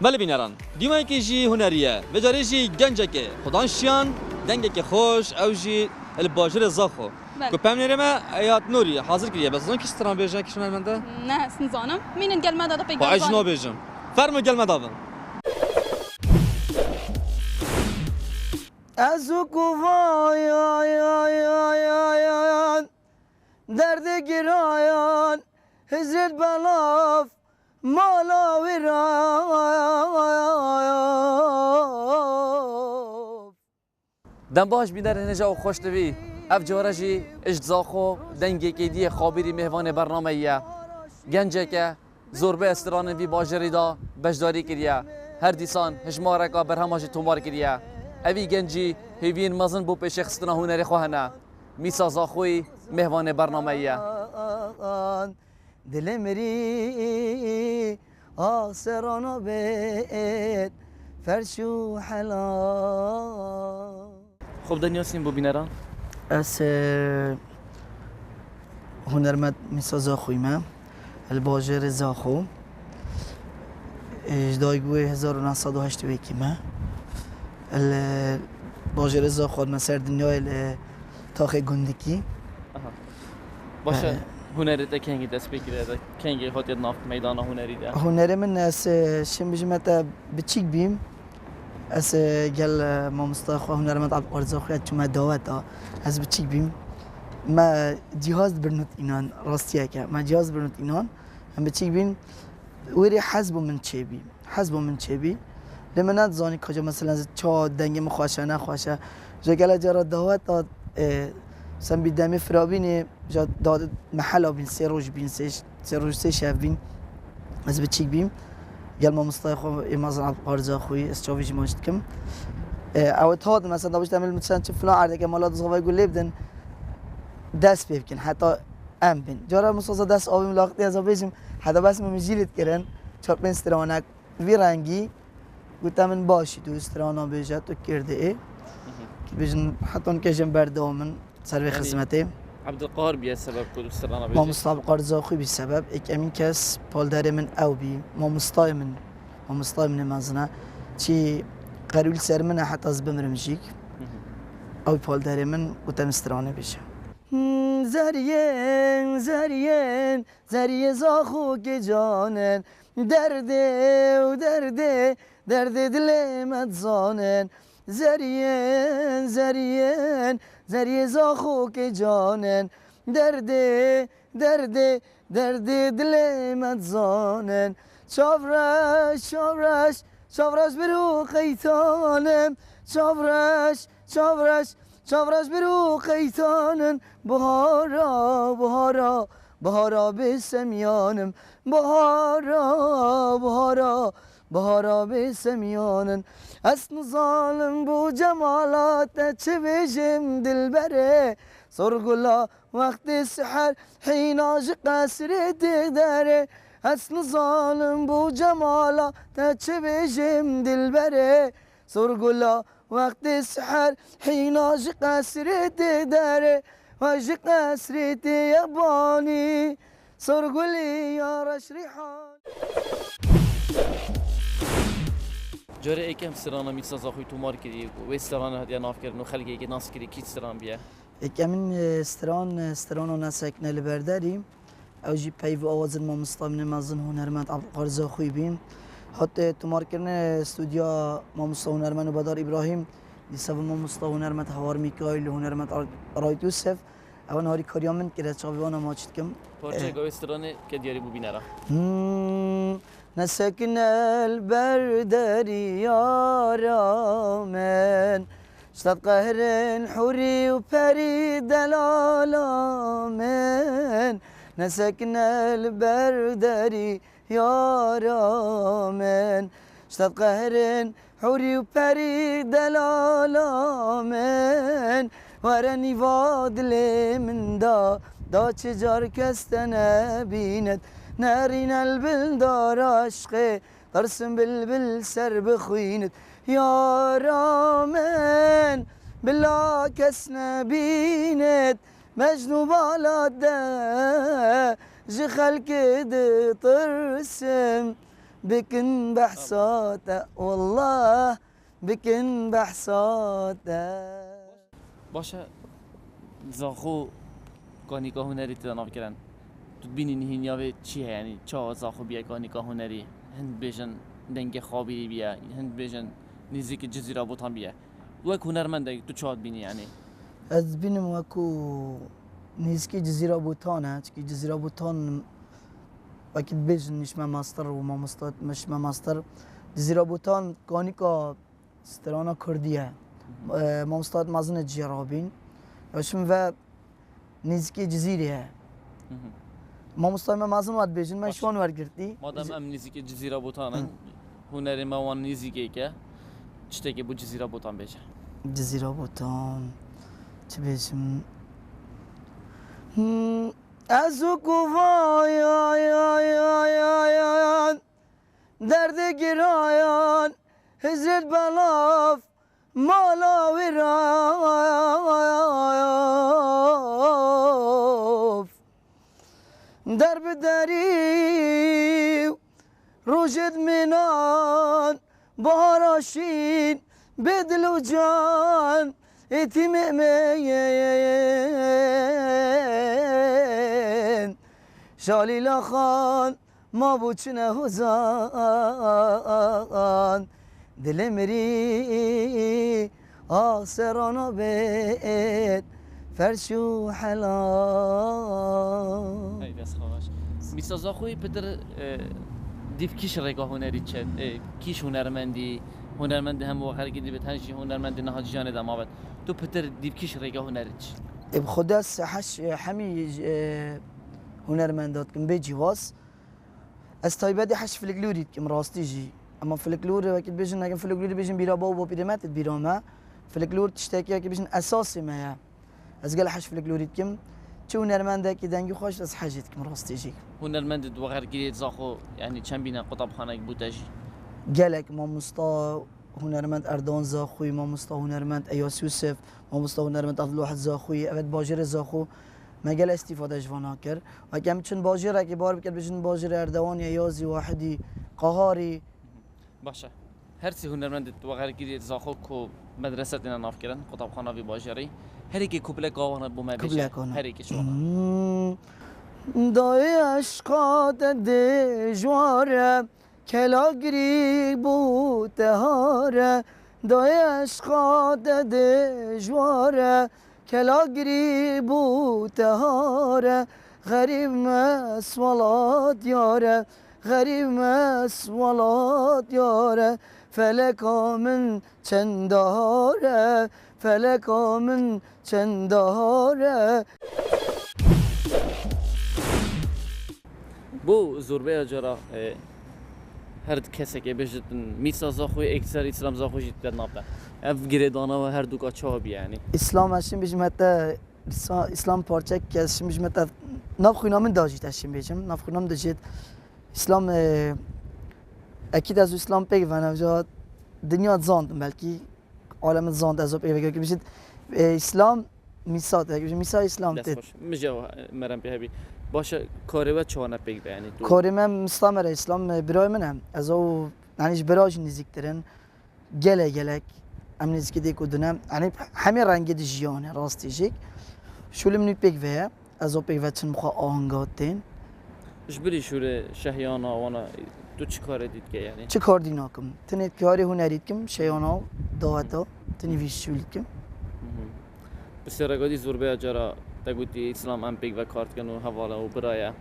بله بینران دیمایی که جی هنریه و جاری جی گنجه که خدان شیان دنگه که خوش او جی الباجر زاخو که پم نیرمه ایات نوری حاضر کریه بس زن کس تران بیجن کشون المنده؟ نه سنزانم مینن گل مدادا پیگاه با اجنا بیجم فرم گل مدادن از او کوفایان درد گرایان هزت بلاف مالا ویران دم باش بیدر هنجا و خوش دوی اف جارجی اجزاخو دنگی که دی خابری مهوان برنامه ایه گنجه که زوربه استران بی باجری دا بجداری کریه هر دیسان هجماره که برهماجی تومار کریه اوی گنجی هیوین مزن بو پیش خستنا هنری خواهنه میسا زاخوی مهوان برنامه ایه دل مری آسرانا بیت فرشو حلا خب دنیاسیم بو بینران از هنرمند میسا زاخوی من الباجر زاخو اجدایگوی 1908 ویکی من الباجر زاخو من سر دنیای تاخ گندگی باشه هنری تا کنگی دست بگیره دا کنگی خاطر نافت میدان هنری ده هنری من از شم بجمت بچیک بیم از گل ما مستخوا هنرمند عبد زاخوی چون دعوت از بچیک بیم ما جهاز برنوت اینان راستیه که ما جهاز برنوت اینان هم بچیک بیم وری حزب من چه بی حزب من چه بی لما نتزانی کجا مثلا چه دنگ مخواشه نخواشه جا گل جرا دعوت داد سن بیدمی فرابینه جا داد محل بین سه روز بین سه روز سه شب بین از بچیک بیم گل ما مستخوا امازن عبد زاخوی استویج ماجد کم او تاد مثلا داشت عمل مثلا چه فلان عرضه که مالات زاوی گل لبدن دست بکن حتی ام بین جارا مسوزا دست آبی ملاقتی از آبیشم حتی بس ممیجیلت کردن چهار پنج استرانک وی رنگی گفتم من باشی تو استرانا بیجت تو کرده ای که بیشن حتی کشم بردامن سر خدمته عبدالقاهر بیه سبب کد استرانا بیجت ما مصطفى قرزاخوی بی سبب اک امین کس پالدار من او بی ما مستای من مازنا چی قرول سر من حتی از بمرم جیک او پالدار من گفتم استرانا بیشه زریه زاخو که جانن درده دل مدزانن زریه زاخو که جانن درده دل مدزانن چاورش برو قیتانم چاورش برو قیتانن بهارا بسمیانم بهارا بسمیانن اسن ظالم بو جمالات چه بجم دلبره سرگلا وقت سحر حیناج قصر داره اسن ظالم بو جمالات چه بجم دلبره سرگلا وقت سحر حیناج قصر داره واج قصر یابانی سرگلی یارش ریحان جاره ایکم استرانا میسا زاخوی تومار کردی و استرانا هدیه ناف کردن و خلقی که ناس کردی کی استران بیه اکمن استران و نسکن لبرداریم او جی پیو آواز ما مستامن مازن هنرمند عبد زاخوی بیم حتی تومار کردن استودیا ما مستام هنرمند و بدار ابراهیم دیسا ما مستام هنرمند هوار میکایل هنرمند رایت یوسف اون هاری کاریامن کرد چاویوانا ماچید کم پارچه گاو استرانه که دیاری بو بینرا نسكن البرد ريارامن اشتد قهر حوري وبري دلالامن نسكن البرد ريارامن اشتد قهر حوري وبري دلالامن ورني فاضل من دا چجار کستنه بیند نارین البلدار عشقه قرسم بلبل سر بخویند یارامن بلا کس نبیند مجنو بالا ده جی خلق ده ترسم بكن بحساته والله بكن بحساته. باشه زاخو کانیکا هنری تناب کردن تو بینی نهینیا به چیه یعنی چه زاخو بیا کانیکا هنری هند بیشن دنگ خوابی بیا هند بیشن نزدیک جزیره بوتان بیا وک هنرمنده تو چه بینی یعنی از بینم وکو نزدیک جزیره بوتانه چون جزیره بوتان وقتی بیشن نشمه ماستر و ما مستاد مشمه ماستر جزیره بوتان کانیکا سترانا کردیه ما مستاد مازن جیرابین وشم و نزدیک جزیره ما مستاد مازن واد بیشن من شون ورگردی مادام ام نزدیک جزیره بوتانن هنری ما وان نزدیکه که چته که بو جزیره بوتان بیشه جزیره بوتان چه بیشم از او گوایان درد گرایان هزت بلاف مالا وراف در بدری روشد منان باراشین بدل و جان اتیمه شالیلا خان ما بوچنه هزان دل مری آسرانا بید فرشو حلال ای بس خواهش میسازا خوی پدر دیف کیش رگاه هنری چه کیش هنرمندی هم واقعا گیدی به تنشی هنرمندی نهاج جان دماوت تو پدر دیف کیش رگاه هنری چه بخدا حش حمی هنرمندات کم بیجی واس از تایبادی حش فلکلوری کم راستی جی اما فلکلور وقت بیشن اگه فلکلوری بیشن بیرا با پیرمت بیرامه فلکلور تشتکی که بیشن اساسی ما از قال حش فلکلوری کم چه هنرمنده که دنگی خوش از حاجت کم راستی جی هنرمند دو غیر گیرید زاخو یعنی چند بینه قطب خانه بودجی قالك ما مستا هنرمند اردوان زاخوی ما مستا هنرمند ایاس یوسف ما مستا هنرمند عبدالواحد زاخوی اوید باجر زاخو ما قال استفاده جوانا کر و کم چون باجر که بار بکر بجن باجر اردوان یازی واحدی قهاری باشه هر سی هنرمند دو غیر گیرید زاخو کو مدرسه دینا ناف کردن قطب خانه بی باجری هر کی کوبله قاوانا بو ما بیشه هر کی شو دای عشقات دجواره کلاگری بوتهاره دای عشقات دجواره کلاگری بوتهاره غریب مسولات یاره غریب مسولات یاره فلکا من چنداره فلکا من چنداره بو زوربه جرا هر کسی که بجد میسا زاخوی اکثر اسلام زاخوی جد نابه اف گریدانه و هر دو کا چابی یعنی اسلام هستیم بیشم حتی اسلام پارچه که هستیم بیشم حتی نفخوی نامن داشت هستیم بیشم نفخوی نام داشت اسلام اکید از اسلام پیگ و نوجات دنیا زاندم بلکی عالم زاند از پیگ که بیشت اسلام میسا ده میسا اسلام دست خوش مجا مرم به باشه کاری و چانه پیگ بیانی کاری من مستمر اسلام برای منم از او یعنیش براج نزدیکترین گلک ام نزدیک کدوم یعنی همه رنگ دیجیانه راستیجیک شولی منی پیگ ویا از او پیگ وچن مخا آهنگاتین اش بری شوره شهیانا وانا تو چی کار دید که یعنی چه کار دیناکم تنی کاری هنریت کم شیانا دعاتا تنی ویشولی کم بسیارگادی زوربه جرا تقولي اسلام ام پیگ و کارت کنو حواله و برای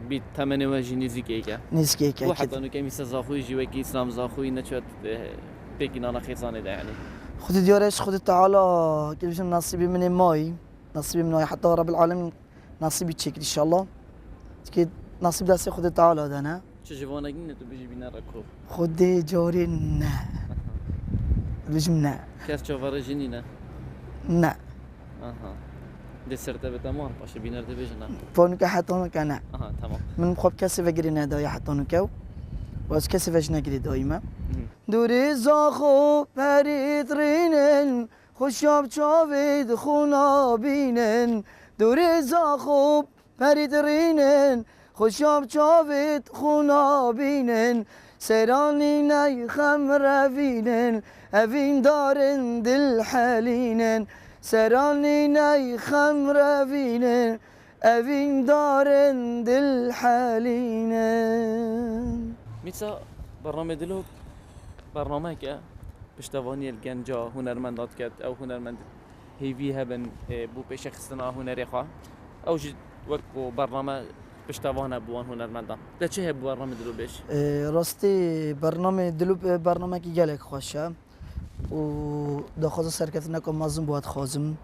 بی تمنی و جنیزی که نیسکی و حتی که میسا زاخوی جیوه که اسلام زاخوی نچود پیگی نانا خیزانه ده یعنی خود دیارش خود تعالی که بشم نصیبی من مای نصیبی من حتی رب العالمین نصیبی چکر ان شاء الله که نصیب دست خود تعالی ده نه چه جوانگی نه تو بجی بینا رکو خود جاری نه بجم نه کس چواره جنی نه نه آها دسرته بتمام باشه بینرده بجنا فونو که حتی اونو که نه آها تمام من خب کسی وگری ندایی حتی اونو که و از کسی وجه نگری دایما دوری زاخو پرید رینن خوشاب چاوید خونا بینن دوری زاخو پرید رینن خوشاب چاوید خونا بینن سرانی نی خم روینن اوین دارن دل حالینن سرانی نی خم روینن اوین دارن دل حالینن میتسا برنامه دلو برنامه که پشتوانی الگنجا هنرمندات کرد او هنرمند هیوی هبن بو پیش خستنا هنری خواه او جد وکو برنامه پشتوانه بوان هنرمندان ده چه هب برنامه دلو بیش؟ راستی برنامه دلو برنامه کی گلک خوشه و داخل سرکت نکم مازم باید خازم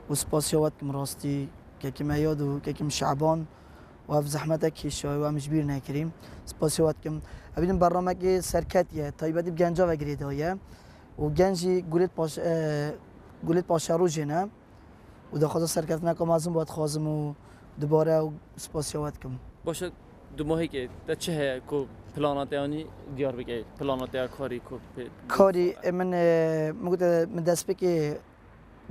و سپاسیوات کم راستی که کم یاد و که کم شعبان و اف زحمت کیشای و مجبور نکریم سپاسیوات کم ابین برنامه کی سرکتیه تایبتی بگنجا و گریدایه و گنجی گولت پاشارو جنه و داخل سرکت نکم مازم باید خازم و دوباره و سپاسیوات کم باشه دو ماهی که ده چه کو پلانات یعنی دیار بگه پلانات یا کاری کو کاری من مگوت من دست که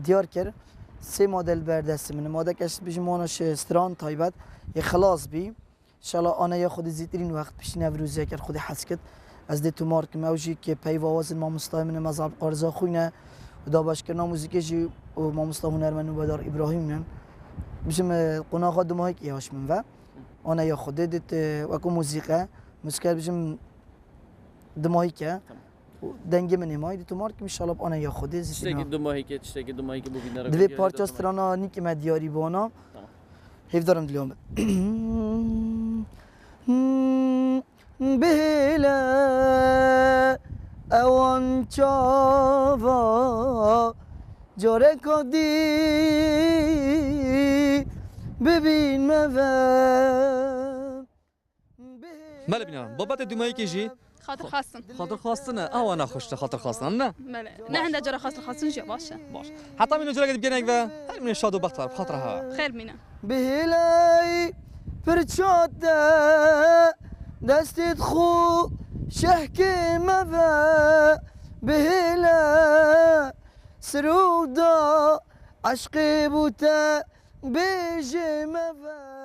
دیار کرد سه مدل بردست من ماده کش بیشمانش استران تایبت یه خلاص بی شالا آن یا خود زیترین وقت پیش نوروزی کرد خود حس کرد از ده تو مارک موجی که پیواز ما مستای من مذهب قرضا خوینه و دابش کردن موزیکی جی و ما مستای هنرمند و بدار ابراهیم نم بیشم قناقات دو ماهی که من و آن یا خود دت وکو موسیقی مسکر بیشم دو ماهی که دنگ من مای تو مارک میشالله آن یا خود چه دو ماهی که بودی نرو دوی پارچه استرانا نیک مدیاری بانا هیف دارم دلیوم بهلا اوان چاوا جاره کدی ببین ماله بینم بابت دومایی که جی خاطر خواستن خاطر خواستنه او انا خوشته خاطر خواستن نه بله نه هنده جرا خاطر خواستن جا باشه باش حتی من جرا قد بگنگ و هر من شاد و بختر بخاطر ها خیر مینه بهلای پرچات دستت خو شهک مبا بهلا سرودا عشق بوتا بيجي مبا